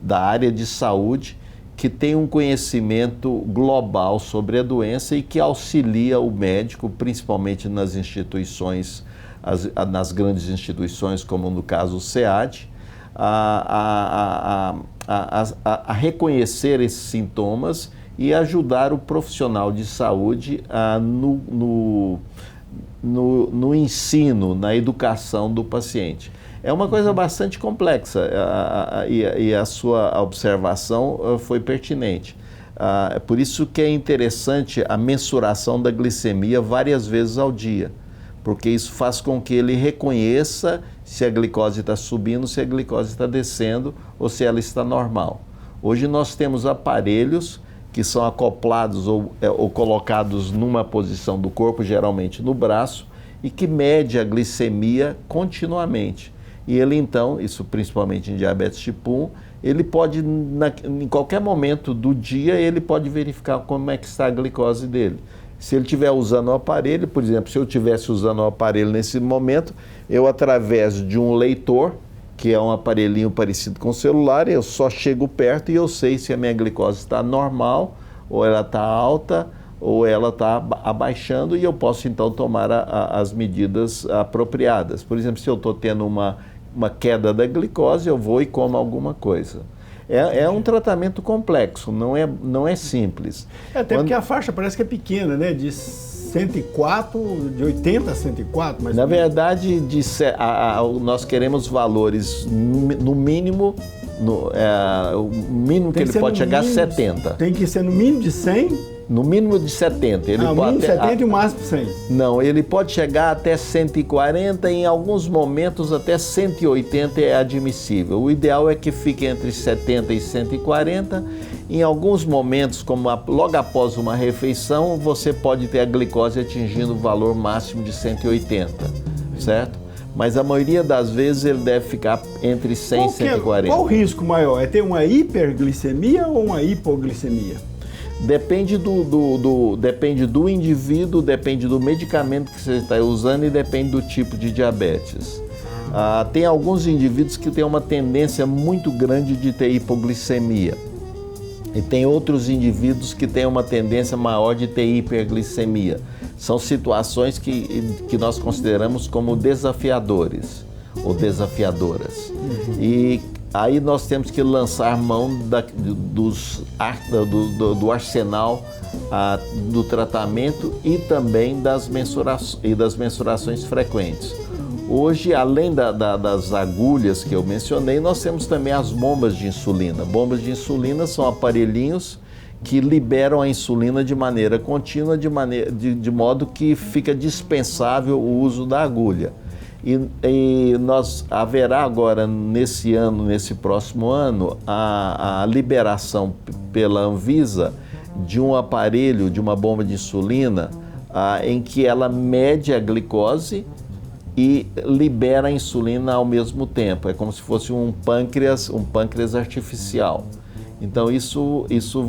Speaker 2: da área de saúde que tem um conhecimento global sobre a doença e que auxilia o médico, principalmente nas instituições, nas grandes instituições, como no caso o SEAD, a reconhecer esses sintomas e ajudar o profissional de saúde no ensino, na educação do paciente. É uma coisa bastante complexa e a sua observação foi pertinente. Por isso que é interessante a mensuração da glicemia várias vezes ao dia, porque isso faz com que ele reconheça se a glicose está subindo, se a glicose está descendo ou se ela está normal. Hoje nós temos aparelhos que são acoplados ou colocados numa posição do corpo, geralmente no braço, e que mede a glicemia continuamente. E ele então, isso principalmente em diabetes tipo 1, ele pode, em qualquer momento do dia, ele pode verificar como é que está a glicose dele. Se ele estiver usando o aparelho, por exemplo, se eu estivesse usando o aparelho nesse momento, eu, através de um leitor, que é um aparelhinho parecido com o celular, eu só chego perto e eu sei se a minha glicose está normal, ou ela está alta, ou ela está abaixando, e eu posso então tomar as medidas apropriadas. Por exemplo, se eu estou tendo uma queda da glicose, eu vou e como alguma coisa. É um tratamento complexo, não é simples.
Speaker 1: Até porque a faixa parece que é pequena, né? De 104, de 80 a 104, mas...
Speaker 2: Na verdade, nós queremos valores no mínimo, o mínimo que ele pode chegar a 70.
Speaker 1: Tem que ser no mínimo de 100?
Speaker 2: No mínimo de 70. Ele
Speaker 1: o mínimo de 70 e o máximo de 100.
Speaker 2: Não, ele pode chegar até 140 e em alguns momentos até 180 é admissível. O ideal é que fique entre 70 e 140. Em alguns momentos, como logo após uma refeição, você pode ter a glicose atingindo o valor máximo de 180, certo? Mas a maioria das vezes ele deve ficar entre 100 e 140.
Speaker 1: Qual o risco maior? É ter uma hiperglicemia ou uma hipoglicemia?
Speaker 2: Depende depende do indivíduo, depende do medicamento que você está usando e depende do tipo de diabetes. Tem alguns indivíduos que têm uma tendência muito grande de ter hipoglicemia. E tem outros indivíduos que têm uma tendência maior de ter hiperglicemia. São situações que nós consideramos como desafiadores ou desafiadoras. E aí nós temos que lançar mão do arsenal do tratamento e também das mensurações frequentes. Hoje, além das agulhas que eu mencionei, nós temos também as bombas de insulina. Bombas de insulina são aparelhinhos que liberam a insulina de maneira contínua, de modo que fica dispensável o uso da agulha. E haverá agora, nesse próximo ano, a liberação pela Anvisa de um aparelho, de uma bomba de insulina, em que ela mede a glicose e libera a insulina ao mesmo tempo. É como se fosse um pâncreas artificial. Então isso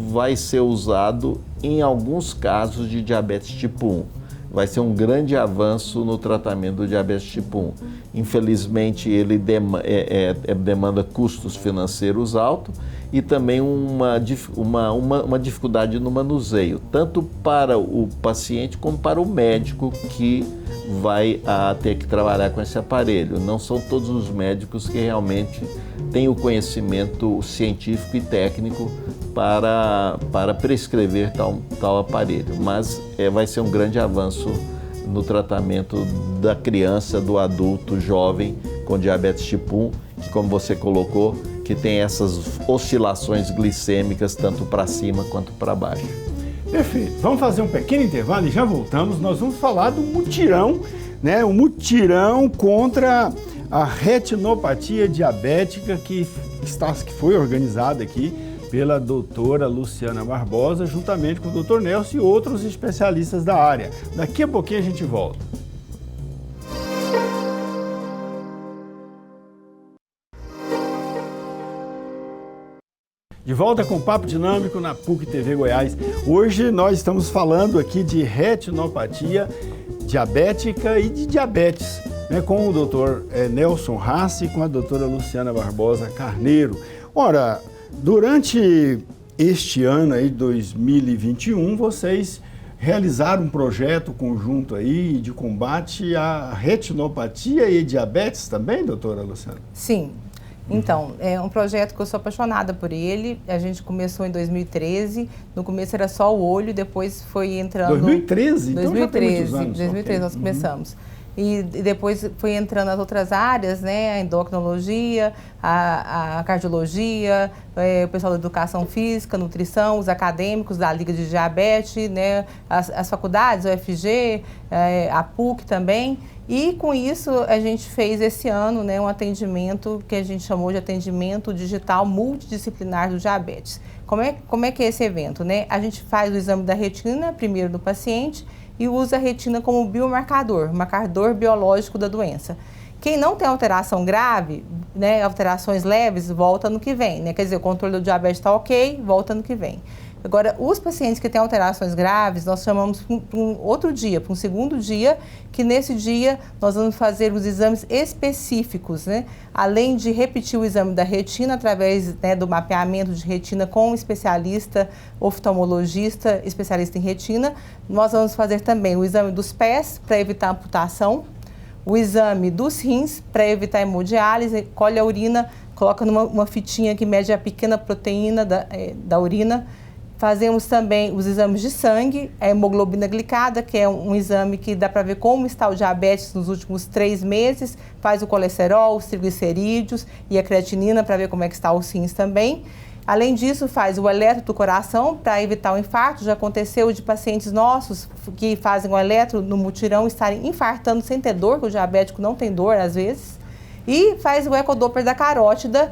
Speaker 2: vai ser usado em alguns casos de diabetes tipo 1. Vai ser um grande avanço no tratamento do diabetes tipo 1. Infelizmente, ele demanda custos financeiros altos e também uma dificuldade no manuseio, tanto para o paciente como para o médico que vai ter que trabalhar com esse aparelho. Não são todos os médicos que realmente têm o conhecimento científico e técnico para prescrever tal aparelho, mas vai ser um grande avanço no tratamento da criança, do adulto, jovem com diabetes tipo 1, que, como você colocou, que tem essas oscilações glicêmicas tanto para cima quanto para baixo.
Speaker 1: Perfeito. Vamos fazer um pequeno intervalo e já voltamos. Nós vamos falar do mutirão, né? O mutirão contra a retinopatia diabética que foi organizada aqui pela doutora Luciana Barbosa, juntamente com o doutor Nelson e outros especialistas da área. Daqui a pouquinho a gente volta. De volta com o Papo Dinâmico na PUC TV Goiás. Hoje nós estamos falando aqui de retinopatia diabética e de diabetes, né, com o doutor Nelson Rassi e com a doutora Luciana Barbosa Carneiro. Ora, durante este ano aí, 2021, vocês realizaram um projeto conjunto aí de combate à retinopatia e diabetes também, doutora Luciana?
Speaker 3: Sim. Então, é um projeto que eu sou apaixonada por ele. A gente começou em 2013. No começo era só o olho, depois foi entrando...
Speaker 1: 2013?
Speaker 3: 2013,
Speaker 1: então já tem muitos anos.
Speaker 3: 2013 nós começamos. e depois foi entrando nas outras áreas, né? A endocrinologia, a cardiologia, o pessoal da educação física, nutrição, os acadêmicos da Liga de Diabetes, né? As faculdades, o UFG, a PUC também. E com isso a gente fez esse ano, né, um atendimento que a gente chamou de atendimento digital multidisciplinar do diabetes. Como é que é esse evento, né? A gente faz o exame da retina primeiro do paciente e usa a retina como biomarcador, marcador biológico da doença. Quem não tem alteração grave, né, alterações leves, volta no que vem, né? Quer dizer, o controle do diabetes está ok, volta no que vem. Agora, os pacientes que têm alterações graves, nós chamamos para um outro dia, para um segundo dia, que nesse dia nós vamos fazer os exames específicos, né? Além de repetir o exame da retina através, né, do mapeamento de retina com um especialista, oftalmologista, especialista em retina, nós vamos fazer também o exame dos pés para evitar amputação, o exame dos rins para evitar hemodiálise, colhe a urina, coloca numa fitinha que mede a pequena proteína da urina. Fazemos também os exames de sangue, a hemoglobina glicada, que é um exame que dá para ver como está o diabetes nos últimos 3 meses, faz o colesterol, os triglicerídeos e a creatinina para ver como é que está os rins também. Além disso, faz o eletro do coração para evitar o infarto. Já aconteceu de pacientes nossos que fazem o eletro no mutirão estarem infartando sem ter dor, que o diabético não tem dor às vezes. E faz o ecodoppler da carótida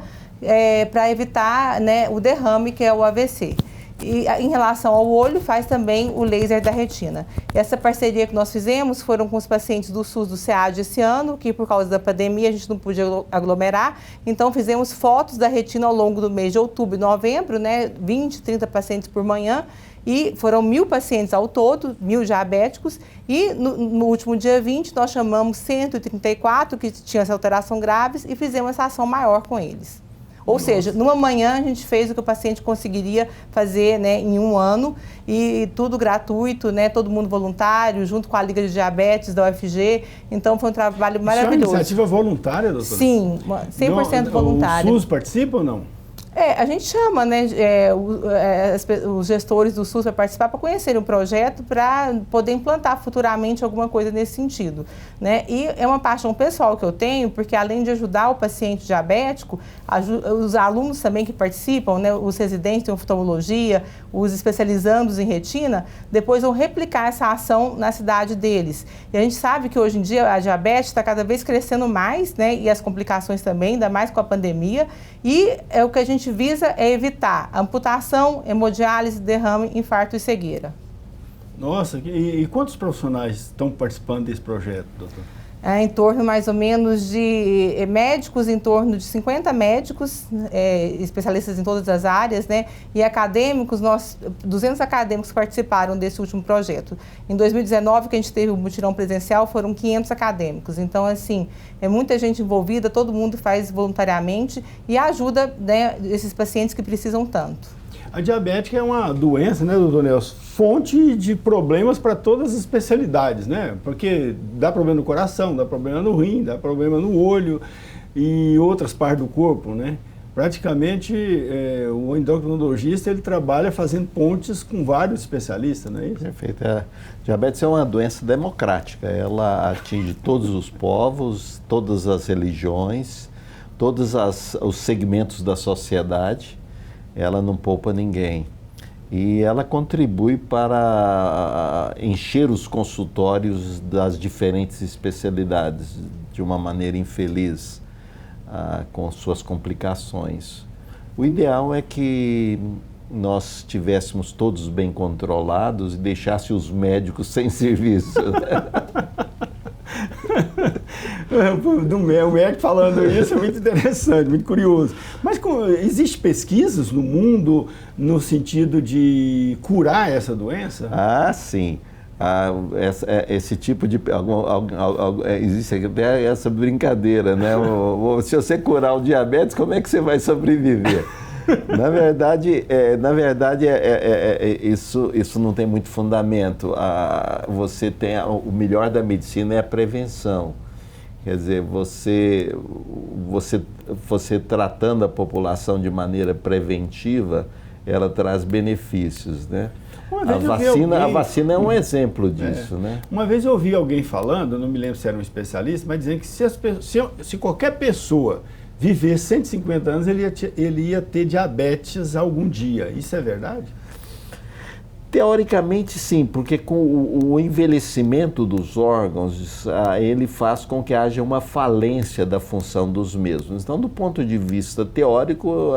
Speaker 3: para evitar, né, o derrame, que é o AVC. E em relação ao olho, faz também o laser da retina. Essa parceria que nós fizemos foram com os pacientes do SUS do SEAD esse ano, que por causa da pandemia a gente não podia aglomerar. Então fizemos fotos da retina ao longo do mês de outubro e novembro, né? 20, 30 pacientes por manhã. E foram 1.000 pacientes ao todo, 1.000 diabéticos. E no último dia 20 nós chamamos 134 que tinham essa alteração graves e fizemos essa ação maior com eles. Ou seja, numa manhã a gente fez o que o paciente conseguiria fazer, né, em 1 ano, e tudo gratuito, né, todo mundo voluntário, junto com a Liga de Diabetes da UFG. Então foi um trabalho maravilhoso.
Speaker 1: Isso é uma iniciativa voluntária, doutora?
Speaker 3: Sim, 100% voluntária.
Speaker 1: O SUS participa ou não?
Speaker 3: A gente chama, né, os gestores do SUS para participar, para conhecerem o projeto, para poder implantar futuramente alguma coisa nesse sentido, né? E é uma paixão pessoal que eu tenho, porque além de ajudar o paciente diabético, os alunos também que participam, né, os residentes em oftalmologia, os especializandos em retina, depois vão replicar essa ação na cidade deles. E a gente sabe que hoje em dia a diabetes está cada vez crescendo mais, né, e as complicações também, ainda mais com a pandemia, e o que a gente visa é evitar amputação, hemodiálise, derrame, infarto e cegueira.
Speaker 1: Nossa, e quantos profissionais estão participando desse projeto, doutor?
Speaker 3: Em torno mais ou menos de médicos, em torno de 50 médicos, especialistas em todas as áreas, né? E acadêmicos, 200 acadêmicos participaram desse último projeto. Em 2019, que a gente teve o mutirão presencial, foram 500 acadêmicos. Então, assim, é muita gente envolvida, todo mundo faz voluntariamente e ajuda, né, esses pacientes que precisam tanto.
Speaker 1: A diabetes é uma doença, né, doutor Nelson, fonte de problemas para todas as especialidades, né? Porque dá problema no coração, dá problema no rim, dá problema no olho e outras partes do corpo, né? Praticamente, o endocrinologista, ele trabalha fazendo pontes com vários especialistas, não é isso?
Speaker 2: Perfeito. A diabetes é uma doença democrática, ela atinge todos os povos, todas as religiões, todos os segmentos da sociedade. Ela não poupa ninguém. E ela contribui para encher os consultórios das diferentes especialidades de uma maneira infeliz, com suas complicações. O ideal é que nós tivéssemos todos bem controlados e deixasse os médicos sem serviço.
Speaker 1: O médico falando isso é muito interessante, muito curioso. Mas existe pesquisas no mundo no sentido de curar essa doença?
Speaker 2: Ah, sim. Esse tipo de... existe até essa brincadeira, né? Se você curar o diabetes, como é que você vai sobreviver? Na verdade, isso não tem muito fundamento. O melhor da medicina é a prevenção. Quer dizer, você tratando a população de maneira preventiva, ela traz benefícios, né?
Speaker 1: A
Speaker 2: vacina é um exemplo disso, né?
Speaker 1: Uma vez eu ouvi alguém falando, não me lembro se era um especialista, mas dizendo que se qualquer pessoa viver 150 anos, ele ia ter diabetes algum dia. Isso é verdade?
Speaker 2: Teoricamente, sim, porque com o envelhecimento dos órgãos, ele faz com que haja uma falência da função dos mesmos. Então, do ponto de vista teórico,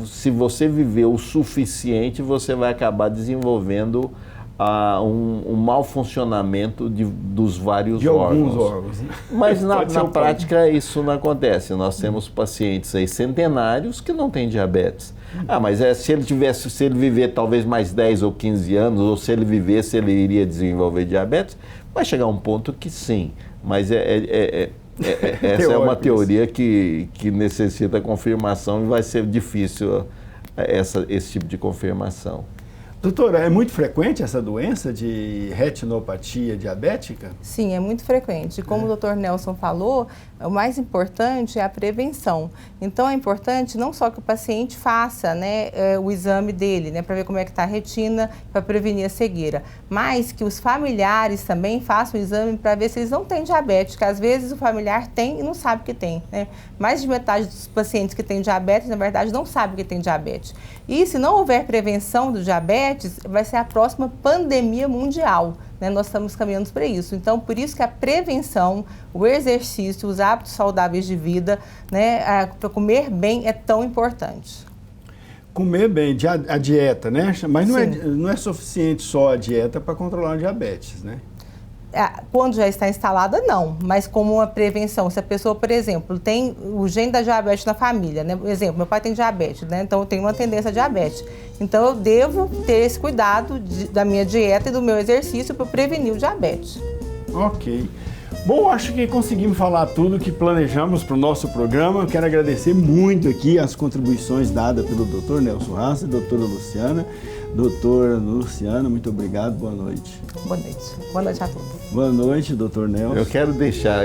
Speaker 2: se você viver o suficiente, você vai acabar desenvolvendo um mau funcionamento dos vários órgãos.
Speaker 1: Alguns órgãos. Né?
Speaker 2: Mas na prática isso não acontece. Nós temos pacientes aí centenários que não têm diabetes. Mas se ele viver talvez mais 10 ou 15 anos, ou se ele vivesse, ele iria desenvolver diabetes, vai chegar um ponto que sim. Mas essa é uma teoria que necessita confirmação e vai ser difícil esse tipo de confirmação.
Speaker 1: Doutora, é muito frequente essa doença de retinopatia diabética?
Speaker 3: Sim, é muito frequente. Como o doutor Nelson falou, o mais importante é a prevenção. Então, é importante não só que o paciente faça, né, o exame dele, né, para ver como é que está a retina, para prevenir a cegueira, mas que os familiares também façam o exame para ver se eles não têm diabetes, porque às vezes o familiar tem e não sabe que tem, né? Mais de metade dos pacientes que têm diabetes, na verdade, não sabe que tem diabetes. E se não houver prevenção do diabetes, vai ser a próxima pandemia mundial, né? Nós estamos caminhando para isso. Então, por isso que a prevenção, o exercício, os hábitos saudáveis de vida, né, para comer bem é tão importante.
Speaker 1: Comer bem, a dieta, né? Mas não é suficiente só a dieta para controlar o diabetes, né?
Speaker 3: Quando já está instalada, não, mas como uma prevenção, se a pessoa, por exemplo, tem o gene da diabetes na família, né? Por exemplo, meu pai tem diabetes, né? Então eu tenho uma tendência a diabetes. Então eu devo ter esse cuidado da minha dieta e do meu exercício para prevenir o diabetes.
Speaker 1: Ok. Bom, acho que conseguimos falar tudo que planejamos para o nosso programa. Eu quero agradecer muito aqui as contribuições dadas pelo Dr. Nelson Rassi e doutora Luciana. Doutora Luciana, muito obrigado, boa noite.
Speaker 3: Boa noite. Boa noite a todos.
Speaker 1: Boa noite, doutor Nelson.
Speaker 2: Eu quero deixar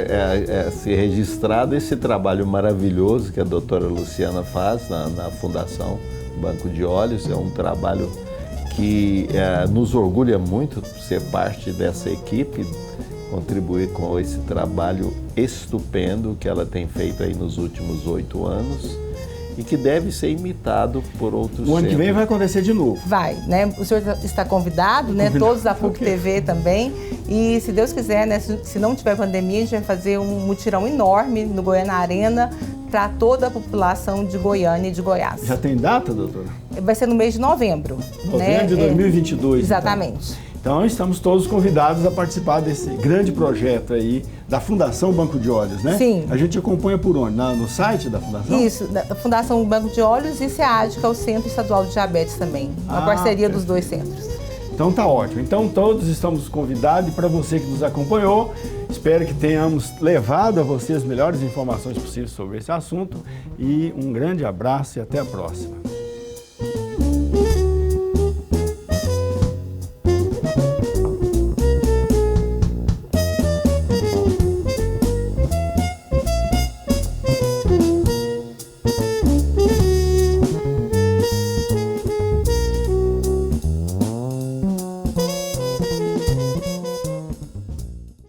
Speaker 2: se registrado esse trabalho maravilhoso que a doutora Luciana faz na Fundação Banco de Olhos. É um trabalho que nos orgulha muito ser parte dessa equipe, contribuir com esse trabalho estupendo que ela tem feito aí nos últimos 8 anos. E que deve ser imitado por outros centros.
Speaker 1: O ano que vem vai acontecer de novo.
Speaker 3: Vai, né? O senhor está convidado, né? Todos da PUC TV também. E se Deus quiser, né? Se não tiver pandemia, a gente vai fazer um mutirão enorme no Goiânia Arena para toda a população de Goiânia e de Goiás.
Speaker 1: Já tem data, doutora?
Speaker 3: Vai ser no mês de novembro.
Speaker 1: Novembro de 2022.
Speaker 3: Exatamente.
Speaker 1: Então, estamos todos convidados a participar desse grande projeto aí da Fundação Banco de Olhos, né?
Speaker 3: Sim.
Speaker 1: A gente acompanha por onde? No site da Fundação?
Speaker 3: Isso, da Fundação Banco de Olhos e SEAD, que é o Centro Estadual de Diabetes também. Uma parceria dos dois centros.
Speaker 1: Então tá ótimo. Então todos estamos convidados e para você que nos acompanhou, espero que tenhamos levado a você as melhores informações possíveis sobre esse assunto e um grande abraço e até a próxima.